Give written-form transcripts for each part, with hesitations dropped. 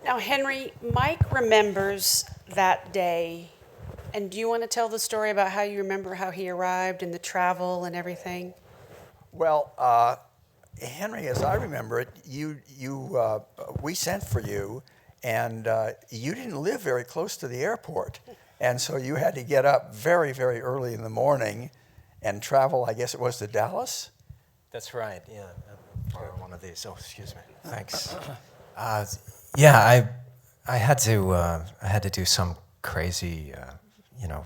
Now, Henry, Mike remembers that day. And do you want to tell the story about how you remember how he arrived and the travel and everything? Well, Henry, as I remember it, we sent for you, and you didn't live very close to the airport, and so you had to get up very, very early in the morning, and travel. I guess it was to Dallas. That's right. Yeah, borrow one of these. Oh, excuse me. Thanks. Uh, yeah, I had to do some crazy. You know,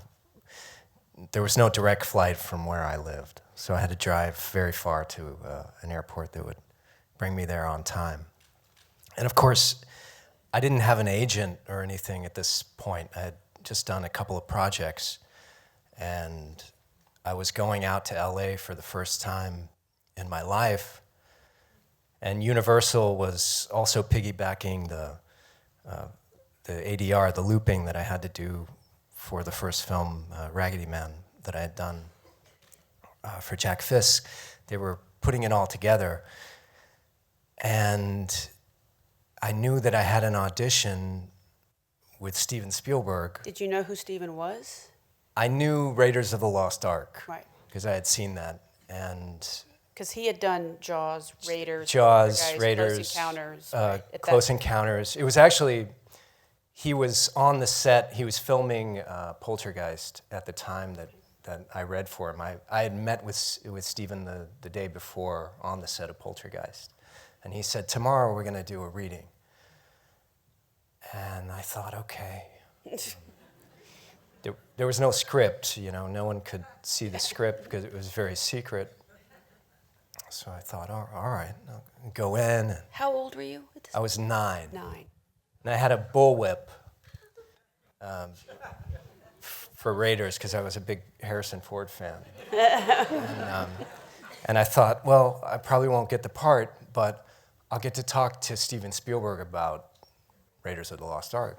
there was no direct flight from where I lived, so I had to drive very far to an airport that would bring me there on time. And of course, I didn't have an agent or anything at this point. I had just done a couple of projects, and I was going out to LA for the first time in my life. And Universal was also piggybacking the ADR, the looping that I had to do for the first film, Raggedy Man, that I had done for Jack Fisk. They were putting it all together. And I knew that I had an audition with Steven Spielberg. Did you know who Steven was? I knew Raiders of the Lost Ark. Right. Because I had seen that. And Because he had done Jaws, Raiders, Raiders, Close Encounters. Close Encounters. It was actually, he was on the set, he was filming Poltergeist at the time that I read for him. I had met with Steven the day before on the set of Poltergeist. And he said, tomorrow we're going to do a reading. And I thought, okay. There was no script, no one could see the script because it was very secret. So I thought, all right, I'll go in. And How old were you at this I was 9. 9. And I had a bullwhip for Raiders because I was a big Harrison Ford fan. And I thought, well, I probably won't get the part, but I'll get to talk to Steven Spielberg about Raiders of the Lost Ark.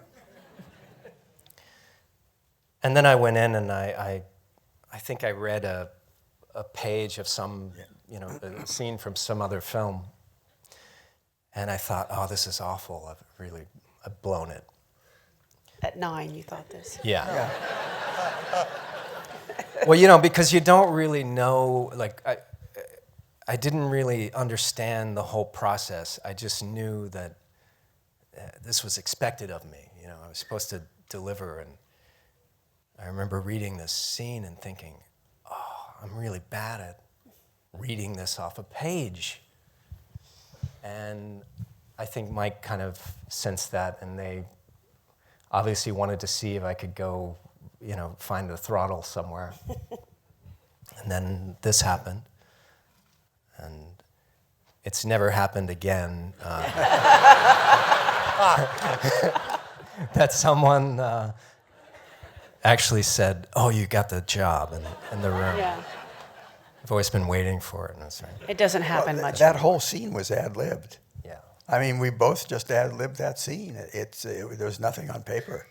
And then I went in and I think I read a page of some, a scene from some other film. And I thought, oh, this is awful. I've blown it. At 9, you thought this? Yeah. Well, because you don't really know, I didn't really understand the whole process. I just knew that this was expected of me. I was supposed to deliver, and I remember reading this scene and thinking, oh, I'm really bad at reading this off a page. And I think Mike kind of sensed that, and they obviously wanted to see if I could go, find the throttle somewhere. And then this happened, and it's never happened again. That someone actually said, oh, you got the job in the room. Yeah. I've always been waiting for it. And that's right. It doesn't happen much. That whole scene was ad-libbed. Yeah. I mean, we both just ad-libbed that scene. There's nothing on paper.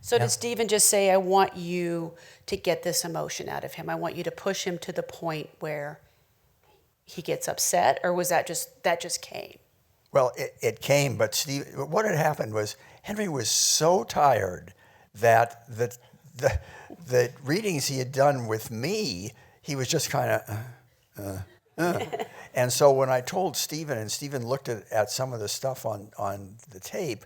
So did Steven just say, I want you to get this emotion out of him. I want you to push him to the point where he gets upset, or was that just came? Well, it came, but what had happened was Henry was so tired that the readings he had done with me, he was just kind of, And so when I told Steven, and Steven looked at some of the stuff on the tape,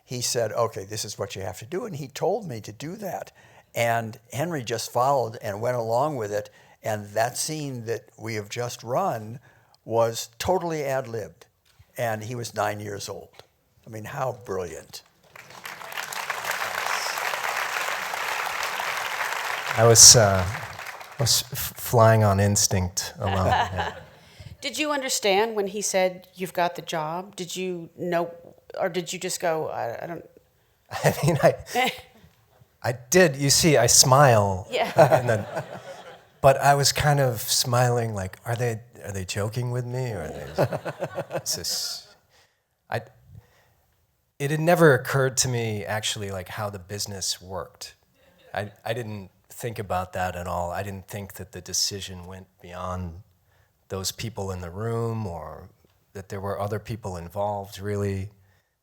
he said, okay, this is what you have to do. And he told me to do that. And Henry just followed and went along with it. And that scene that we have just run was totally ad-libbed. And he was 9 years old. I mean, how brilliant. I was flying on instinct alone. Yeah. Did you understand when he said, you've got the job? Did you know, or did you just go, I don't... I mean, I did. You see, I smile. Yeah. But I was kind of smiling like, are they joking with me? Or is this... It had never occurred to me, actually, like how the business worked. I didn't think about that at all. I didn't think that the decision went beyond those people in the room or that there were other people involved, really.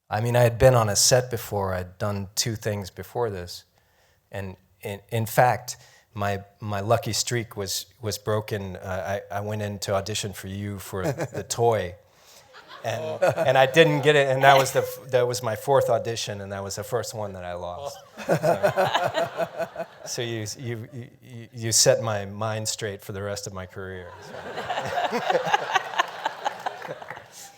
I mean, I had been on a set before. I'd done 2 things before this, and in fact, my lucky streak was broken. I went in to audition for you for the toy, and I didn't get it. And that was my 4th audition, and that was the first one that I lost. So you set my mind straight for the rest of my career. So.